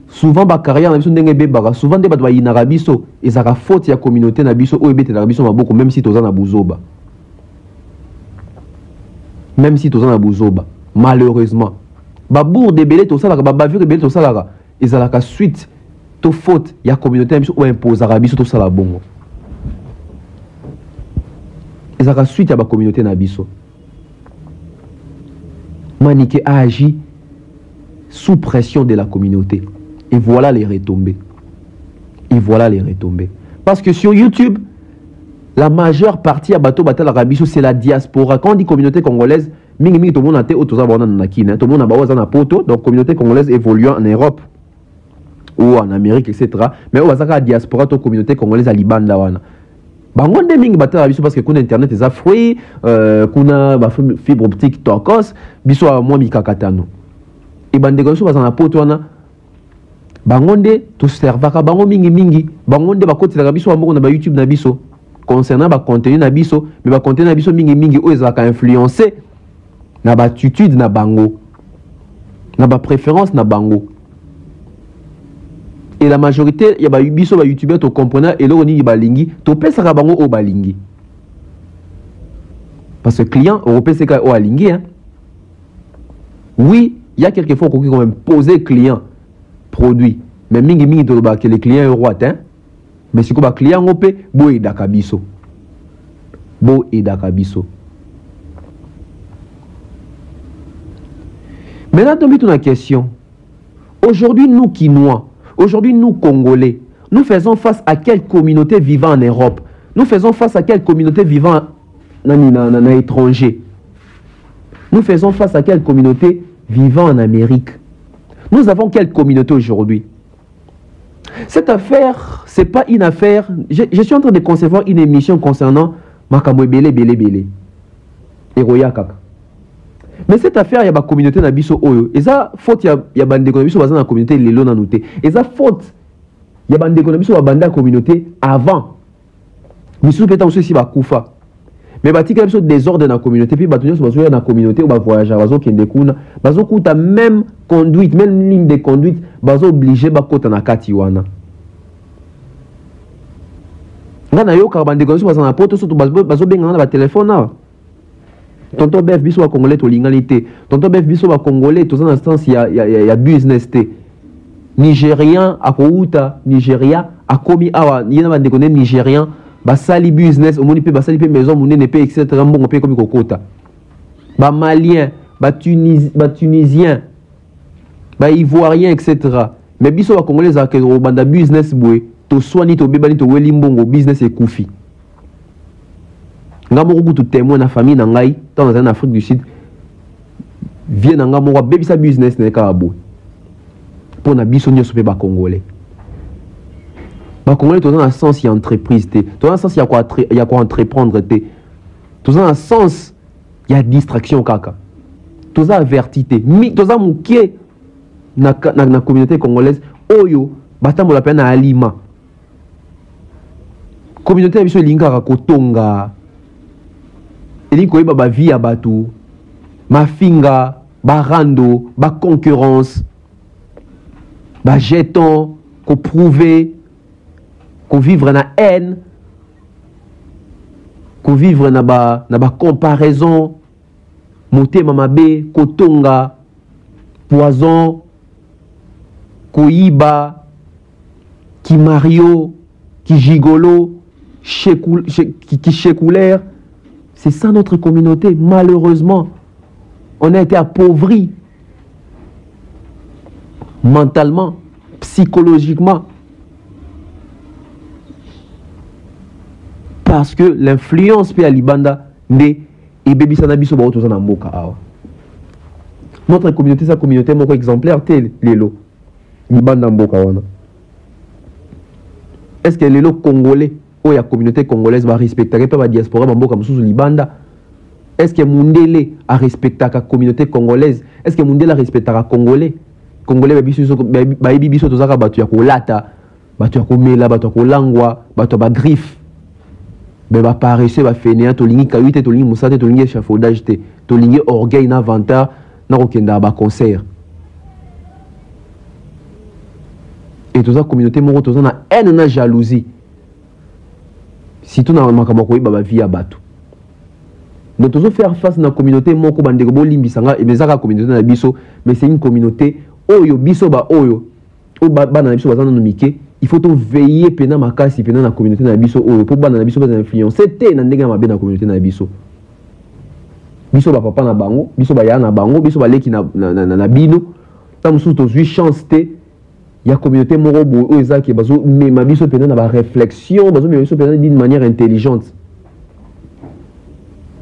souvent ba carrière na biso ndenge bebaka souvent nde bato bayinaka biso ezaka faute ya communauté na biso oyo ebetelaka biso maboko même si toza na buzoba malheureusement babourde ebele tosalaka babavure ebele tosalaka ezalaka suite to faute ya communauté na biso oyo imposaka biso tosala bongo ezalaka suite ya bacommunauté na biso. Maniké a agi sous pression de la communauté. Et voilà les retombées. Parce que sur YouTube, la majeure partie à Bateau Batal Arabiso, c'est la diaspora. Quand on dit communauté congolaise, tout le monde a été tout le monde a poto, donc communauté congolaise évoluant en Europe ou en Amérique, etc. Mais on va la diaspora, la communauté congolaise à Liban. Bangonde mingi batala biso parce que kuna internet eza free kuna ba fibre optique tokos biso a mwa mikakatano e bande biso bazana poto wana bangonde to servaka bango mingi bangonde bakotela biso mboko na ba YouTube na biso concernant ba contenu na biso mais ba contenu na biso mingi o ezaka influencer na ba attitude na bango na ba préférence na bango. Et la majorité, il y a des youtubeurs qui comprennent et l'on dit balingi, to pesa bango o balingi. Parce que client européen c'est au balingi hein. Oui, il y a quelques fois qu'on peut même poser client produit, mais mingi to ba que les clients euro hein. Mais si ko ba client opé bo e dakabiso. Maintenant, tombe une question. Aujourd'hui, nous Quinois, aujourd'hui, nous Congolais, nous faisons face à quelle communauté vivant en Europe? Nous faisons face à quelle communauté vivant à l'étranger? Nous faisons face à quelle communauté vivant en Amérique? Nous avons quelle communauté aujourd'hui? Cette affaire, ce n'est pas une affaire... Je suis en train de concevoir une émission concernant Makamwe Bele. Et Roya Kaka. Mais cette affaire, il y a la communauté na biso oyo. Et ça, faute, il y a bande de biso dans la communauté lelo na noté. Et ça, faute, il y a bande de biso bande la communauté avant. Biso peut-être aussi si ba kufa. Mais batika biso désordre dans la communauté puis batunyo so bazo na communauté ou ba voyager bazo kende kuna, bazo kuta même conduite, même ligne de conduite, bazo obligé ba kota na kati wana. Ngana yo ka bande de biso bazo na poto so bazo benga na ba téléphone na. Tonton Bef biso wa congolais to lingalité. Tonton Bef biso wa congolais to dans instance il y a business té. Nigérian akouta, Nigeria akomi awa, yena ba déconner nigérian, ba sali business, omoni pe ba sali pe maison monene pe etc. mbongo pe komi kokota. Ba malien, ba tunisien, ba ivoirien etc. Mais biso wa congolais za ke banda business boy, to soani to bebani to weli mbongo business e kufi. Nga moko tout témoin na famille na ngai dans en Afrique du Sud vient nga moko baby sa business na ka abo pour na biso nyoso pe ba congolais to dans un sens y entreprise té to dans un sens y a quoi entreprendre té to dans un sens y a distraction kaka to za avertité mi to za mukie na communauté congolaise oyo batambola pe na alima communauté biso linga kotonga. Il y a ba vie à batou, ma finga, ba rando, ba concurrence, ba jeton, qu'on prouver, qu'on vivre na haine, qu'on vivre na ba comparaison, moté mamabe, kotonga, poison, koiba, qui mario, qui gigolo, qui chécoulaire. C'est ça notre communauté. Malheureusement, on a été appauvris mentalement, psychologiquement. Parce que l'influence pe alibanda ne et baby sanabiso ba otoza na mboka awa. Notre communauté, sa communauté moko exemplaire tel lelo. Libanda mboka wana. Est-ce que lelo congolais ou la communauté congolaise va respecter pas la diaspora mamboka mususu libanda? Est-ce que Mundele a respecté la communauté congolaise? Est-ce que Mundele a respecté la congolais? Congolais ba biso tozaka batu ya kolata, batu ya komela, batu ya kolangwa, batu ba griffe. Ba paresse ba fainéant to lingi kayute to lingi musate to lingi échafaudage te, to lingi orgueil na vanta na kokenda ba concert. Et toute la communauté moro toute na haine na jalousie. Si tout na makambo ko ba vie ya bato. Donc toujours faire face na communauté moko bandeko bo limbisanga et bezaka communauté na biso, mais c'est une communauté oyo biso ba oyo o ba na biso bazana no mike. Il faut tout veiller pendant ma casse pendant la communauté na biso oyo pour bana na biso ba influencer te na ndenge mabe na communauté na biso. Biso ba papa na bango, biso ba ya na bango, biso ba leki na bino. Tam sous to zui chance te ya communauté moro bo oyo ezaki bazo mais ma biso pendant na ba réflexion, bazo mais biso pendant d'une manière intelligente.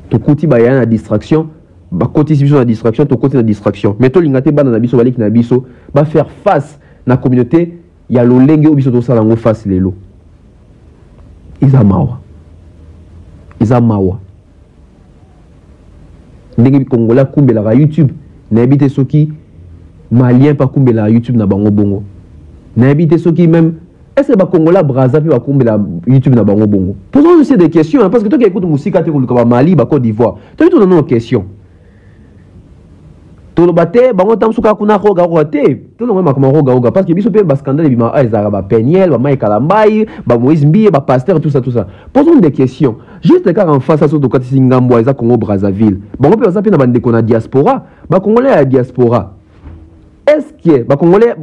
To koti ba ya na distraction, ba koti biso na distraction, to koti na distraction. Mais to lingate bana na biso ba leki na biso, ba faire face na communauté ya lolenge o biso to sala ngo face lelo. Iza mawa. Ndenge Congolais kumbela ka YouTube, na habite soki malien pa kumbela YouTube na bango bongo. Na habite soki même est-ce que ba Congolais Brazza pa kumbela YouTube na bango bongo. Posons aussi des questions hein, parce que toi qui écoutes musique te ko Mali ba Côte d'Ivoire. Toi tu donnes nos questions. To lo bate bango tam suka kuna ko ga ko te. To lo ma ko ga parce que biso pe ba scandale bima ezara ba Peniel, ba Mike Kalambai, ba Moïse Mbié, ba pasteur tout ça. Posons des questions. Juste car en face à ce de Kati Singambo eza Congo Brazzaville. Bango pe ça pe na bande ko na diaspora, ba Congolais à diaspora. Est-ce que ba Congolais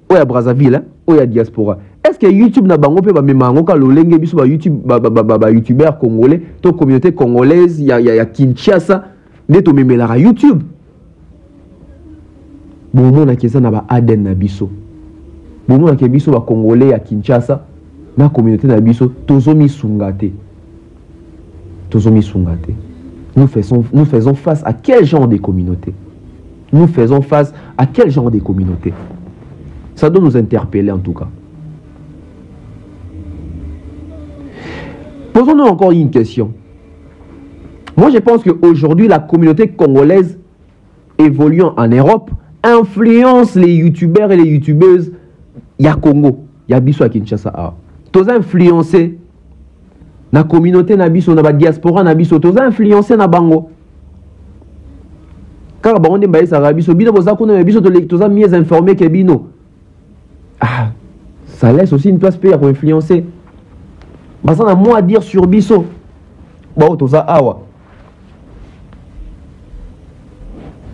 o ya Brazzaville, o ya diaspora. Est-ce que YouTube na bango pe ba memango ka lolenge biso ba YouTube ba youtubeur congolais, to communauté congolaise ya Kinshasa, ne to memela YouTube. Bon na kesa na ba Aden na biso. Bon na ke biso ba congolais ya Kinshasa na communauté na biso tozomi sungate. Nous faisons face à quel genre de communauté? Nous faisons face à quel genre de communauté? Ça doit nous interpeller en tout cas. Posons-nous encore une question. Moi je pense qu'aujourd'hui la communauté congolaise évoluant en Europe influence les youtubeurs et les youtubeuses ya Congo, ya biso à Kinshasa. Tous influencés na communauté na biso na ba diaspora na biso tous influencés na bango. Car bango de mbaye sa biso bino boza kuna biso tous mieux informés que bino. Ah, ça laisse aussi une place pour influencer. Bah ça na moi à dire sur biso. Bon tous awa.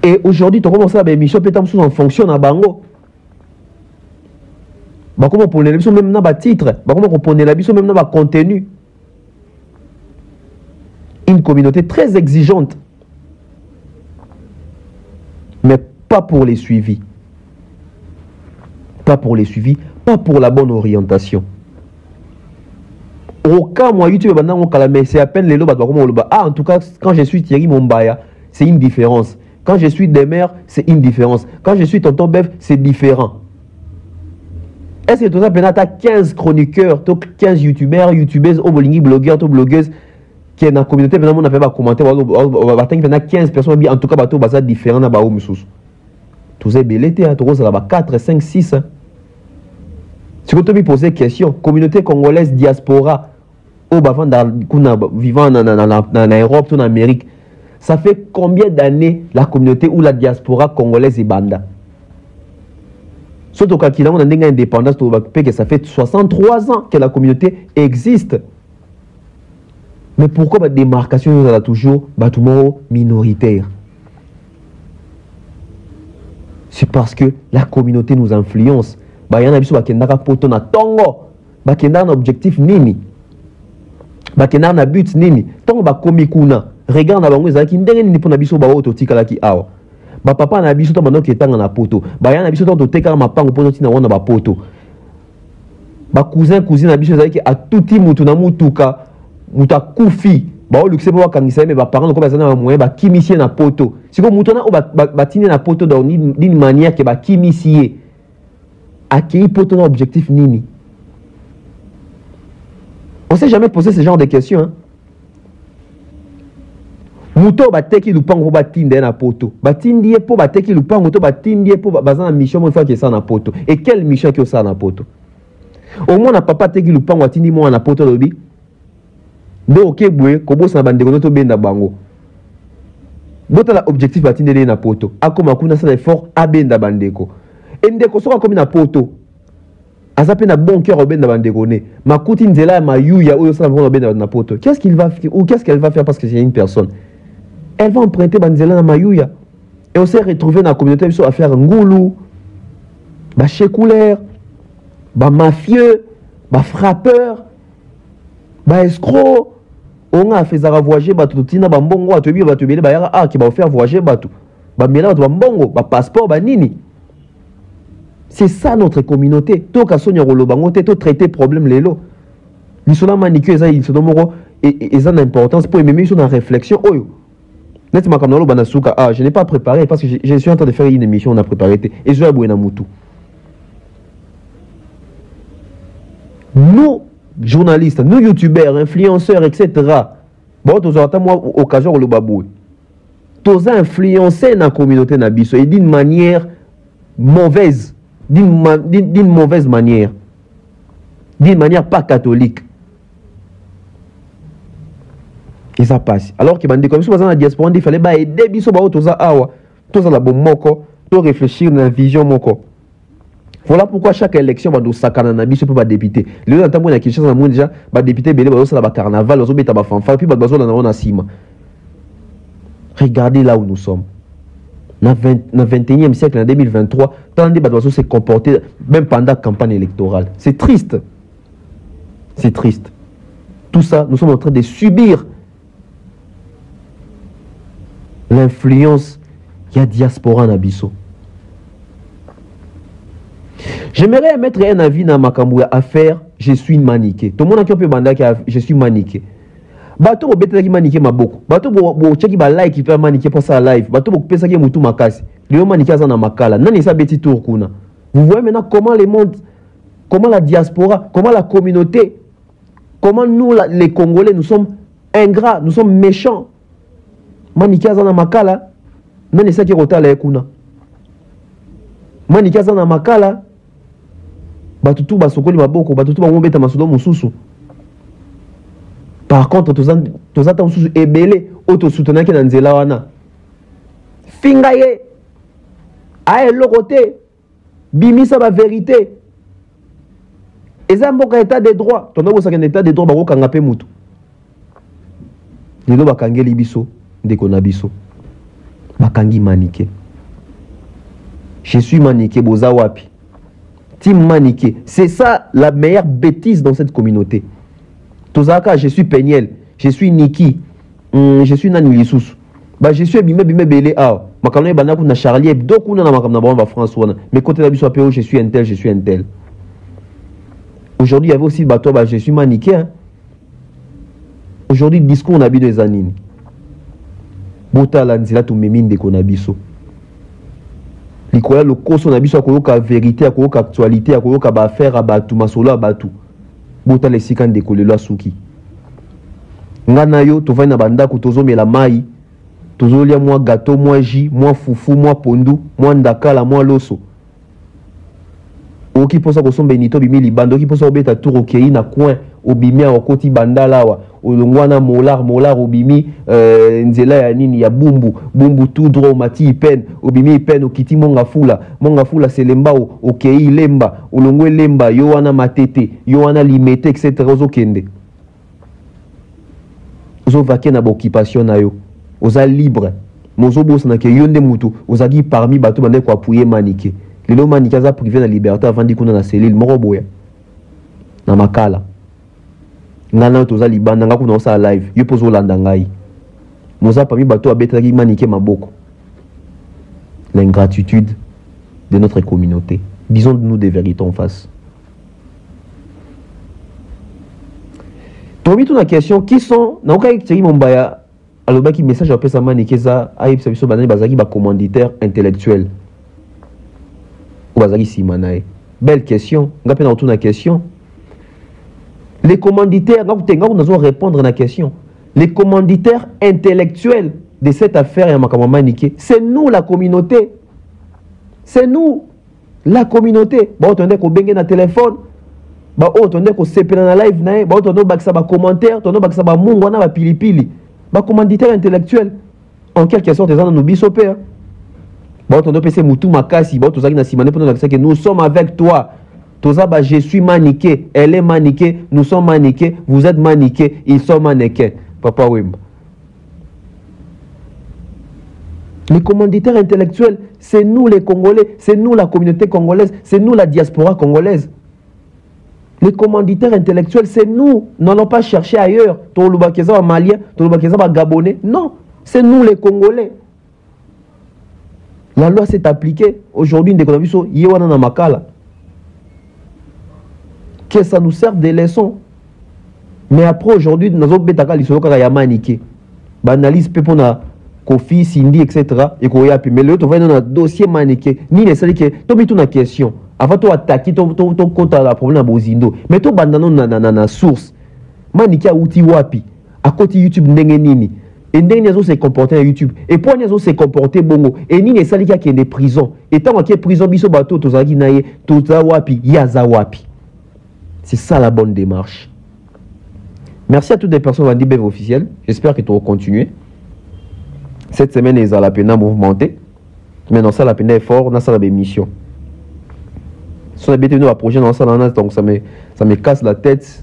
Et aujourd'hui tu commences à émission peut-être sous en fonction na bango. Bah comment pour les biso même na ba titre, bah comment pour la biso même na ba contenu. Une communauté très exigeante, mais pas pour les suivis, pas pour la bonne orientation. Au cas moi YouTube c'est à peine les lots en tout cas quand je suis Thierry Mombaya c'est une différence, quand je suis Demer c'est une différence, quand je suis Tonton Bev c'est différent. Est-ce que tout ça peut-être 15 chroniqueurs, 15 youtubeurs, youtubeuses, obolingi blogueurs, blogueuses qui est dans la communauté, on a fait un commentaire, on va 15 personnes, en tout cas, c'est différent dans la communauté. Tous ces belles étés, 4, 5, 6. Si vous me posez question, communauté congolaise, diaspora, vivant en Europe, en Amérique, ça fait combien d'années la communauté ou la diaspora congolaise est banda? Surtout quand on a une indépendance, ça fait 63 ans que la communauté existe. Mais pourquoi la démarcation est toujours minoritaire? C'est parce que la communauté nous influence. Il y a des gens qui ont un objectif nini. Ils ont un but nini. Tant que kuna regarde na bango ezaki ndenge nini pona biso ba ototika ki awa. Ba papa na biso to bando ki tanga na poto. Ba ya na biso to teka mapango poto tina wana ba poto. Ba cousin cousine na biso ezaki a tuti mutu na mutuka. Muta kufi ba o luxe ba kangisa mais ba parents ko bazana ba moyen ba kimisie na poto siko mutu na ba tine na poto dans d'une manière que ba kimisie akei poto na objectif nini. On s'est jamais posé ce genre de questions hein? Muto ba teki lupango ba tinde na poto ba tindie po ba teki lupango to ba tindie po bazana mission une fois que ça na poto et quelle mission que ça na poto au moins na papa teki lupango atindi mo na poto lobi. Donc, ok, na bandeko to benda bango. Bota la objectif batindele na poto. Akoma kuna sa effort abenda bandeko. Endeko soka komi na poto. Azape na bon cœur obenda bandegone. Makuti nzela mayuya oyo sala bon obenda na poto. Qu'est-ce qu'il va ou qu'est-ce qu'elle va faire parce que c'est une personne? Elle va emprunter banzela na mayuya. Et on s'est retrouvé dans la communauté à faire ngoulou, ba chécoulaire, ba mafieux, ba frappeur, ba escroc. On a fait zara voyager bato tina ba mbongo atobi bato bele ba yara qui va faire voyager bato. Ba mela bato ba mbongo, ba passeport ba nini. C'est ça notre communauté. To ka sonya rolo bango te to traiter problème lelo. Lisona manicure ça ils sont moko et ça d'importance pour même sur la réflexion oyo. Nettement comme banasuka je n'ai pas préparé parce que je suis en train de faire une émission on a préparé et je vais abouer na mutu. Nous journalistes, nous youtubeurs, influenceurs, etc. Bon, tous moi occasion le baboué. Tous influencés dans la communauté nabiso et d'une manière mauvaise, d'une mauvaise manière, d'une manière pas catholique. Et ça passe. Alors que bandi comme ça dans la diaspora, il fallait aider biso ba tous awa, tous la bon moko, to réfléchir dans la vision moko. Voilà pourquoi chaque élection va nous sakana na biso pour député. Le temps on a quelque chose na monde déjà ba député belé ba ça ba carnaval, ba beta ba fanfare puis ba bazo na sima. Regardez là où nous sommes. Dans le 21e siècle, en 2023, tant de bazo se comporter même pendant la campagne électorale. C'est triste. C'est triste. Tout ça, nous sommes en train de subir l'influence qu'il y a diaspora en Abisso. J'aimerais mettre un avis dans ma cambouille à faire. Je suis maniqué. Tout le monde qui peut banda je suis maniqué. Bato bo beta ki maniqué ma beaucoup. Bato bo cheki ba like qui peut maniqué pour ça live. Bato bo pesa ki mutu makasi. Léo maniqué ça na makala. Nani sa beti tour kuna. Vous voyez maintenant comment le monde, comment la diaspora, comment la communauté, comment nous les Congolais nous sommes ingrats, nous sommes méchants. Maniqué ça na makala. Nani sa ki rota la kuna. Maniqué ça na makala. Batutu basokoli maboko, batutu bangobeta masudo mususu. Par contre, tous attends mususu ebele auto soutenaki na nzela wana. Finga ye. Aye lokote. Bimisa ba vérité. Eza mboka état de droit. Tondo bosaka na état de droit bako kanga pe mutu. Lelo bakangeli biso ndeko na biso. Bakangi maniqué. Je suis maniqué boza wapi. Team maniqué. C'est ça la meilleure bêtise dans cette communauté. Tozaka, je suis Peniel, je suis Niki, je suis Nani Lissous. Bah, je suis Bimé Belé. Ah, Makano Banakou na Charlie Hebdo, Kuna na Makam na François. Mais côté la Bissou PO, je suis un tel, je suis un tel. Aujourd'hui, il y avait aussi bateau, bah, je suis maniqué. Hein. Aujourd'hui, discours on a vu des anines. Bota Lanzila to memine de Konabiso. Likoya le koso na biso akoyoka vérité akoyoka actualité akoyoka ba affaire abatu masolo abatu bota le sika ndekolelo asuki ngana yo to na banda ko tozomela mai tozolia mwa gâteau mwa jus mwa fufu mwa pondu mwa ndakala mwa loso oki posa ko sombe nito bimi libando oki posa obeta tour okei na coin obimia okoti bandala wa olongwana molar obimi nzela ya nini ya bumbu tout droit mati pen obimi pen okiti monga fula selemba okei lemba olongwe lemba yo wana matete yo wana limete etc ozokende ozovake na occupation na yo oza libre mozo bosa na ke yonde mutu ozaki parmi bato bande ko appuyer maniqué lelo maniqué za privé na liberté avant di kuna na cellule moko boya na makala ngana toza libanda nga kuna osa live yo pozo landa ngai moza parmi bato abetaki maniqué maboko l'ingratitude de notre communauté. Disons-nous des vérités en face. Tomi toute la question qui sont na oka tiri mombaya aloba ki message après ça maniqué ça aïe ça biso banani bazaki ba commanditaire intellectuel ou bazaki simanae. Belle question, nga pe na retourner la question. Les commanditaires, nous allons répondre à la question. Les commanditaires intellectuels de cette affaire, c'est nous la communauté. C'est nous la communauté. Bon, on qu'on bengue na téléphone. Bon, on qu'on sepe na live na. Bon, on qu'on ça ba commentaire, on qu'on ça ba mungu na ba pilipili. Ba commanditaire intellectuel. En quelque sorte, ils ont nous bisopé. Bon, on qu'on pese mutu makasi. Bon, tout ça qui na simane pour nous que nous sommes avec toi. Tozaba, je suis maniqué, elle est maniquée, nous sommes maniqués, vous êtes maniqués, ils sont maniqués. Papa Wimba. Les commanditaires intellectuels, c'est nous les Congolais, c'est nous la communauté congolaise, c'est nous la diaspora congolaise. Les commanditaires intellectuels, c'est nous. N'allons pas chercher ailleurs. Tolubakeza malien, Tolubakeza gabonais. Non, c'est nous les Congolais. La loi s'est appliquée. Aujourd'hui, que ça nous serve des leçons. Mais après, aujourd'hui, nous avons maniqué. Banalise pepona Kofi, Cindy, etc. Et mais l'autre, on va dans un dossier maniqué. Ni les seuls qui t'ont mis une question. Avant de attaquer ton compte à la problème à Bozindo. Mais tu bandano na source. Maniqué à outil wapi. À côté YouTube, nini. Et Ndenyazo s'est comporté à YouTube. Et Poignazo s'est comporté bongo. Et Nini Salika qui est des prisons. Et tant qu'il y a prison, biso bateau, tozaki naye, tozawapi, yazawapi. C'est ça la bonne démarche. Merci à toutes les personnes qui ont dit officiel. J'espère que tu vas continuer. Cette semaine, ils ont la peine à mouvementé. Mais dans ça, la peine est fort, dans ça, la mission. Si on a bien tenu à projet dans ça, donc ça me casse la tête.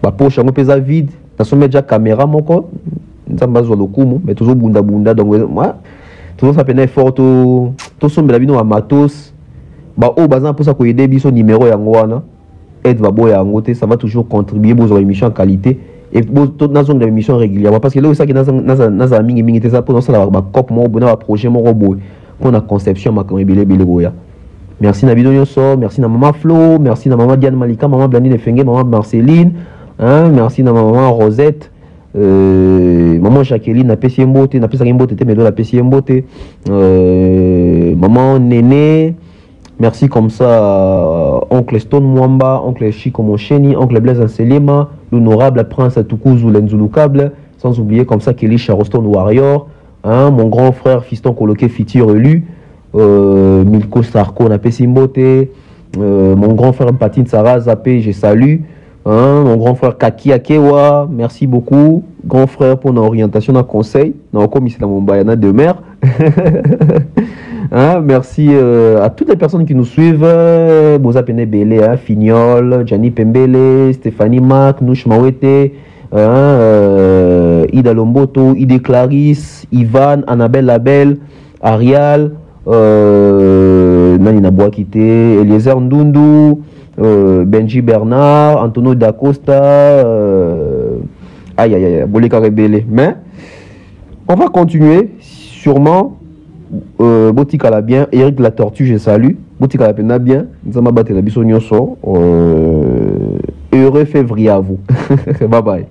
Ma poche, on pèse vide. Dans son déjà caméra, mon corps. Nous sommes le coup, mais toujours bunda. Donc, moi, toujours ça peine est fort. Tout sombre la vie, nous, à matos. Bah, au bazar, pour ça, qu'on ait des son numéro, yangoana. Aide va boire yangote. Ça va toujours contribuer aux émissions en qualité. Et dans une émission régulièrement. Parce que là, ça qui est dans un mini ça pour nous, ça va cop, mon projet, mon robot. Pour la conception, ma caméra, merci Nabido Nyoso, merci na maman Flo, merci na maman Diane Malika, maman Blandine Fengue, maman Marceline, hein, merci na maman Rosette, maman Jacqueline, na PC Mbote, na PC Mbote, mais la PC Mbote, maman Néné, merci comme ça, oncle Stone Mwamba, oncle Chico Moncheni, oncle Blaise Anselema, l'honorable prince Tukuzu Lenzulukable, sans oublier comme ça Kelly Charoston Warrior, hein, mon grand frère fiston coloqué futur élu, Milko Sarko na Pessimbote, mon grand frère Mpatine Sarah Zapé, je salue, hein, mon grand frère Kaki Akewa, merci beaucoup, grand frère pour l'orientation d'un conseil, dans commission dans mon bayana de mer. Hein, merci à toutes les personnes qui nous suivent, Boza Pene Bele, hein, Fignol, Gianni Pembele, Stéphanie Mac, Nouch Mawete, hein, Ida Lomboto, Ide Clarisse, Ivan, Annabelle Labelle, Arial, Nani Naboakite, Eliezer Ndundu, Benji Bernard, Antonio Dacosta, aïe aïe aïe, Boleka Rebele. Mais on va continuer sûrement. Botika la bien, Eric la tortue, je salue. Botika la pena bien, Nzama Bate la biso nyonso. Heureux février à vous. Bye bye.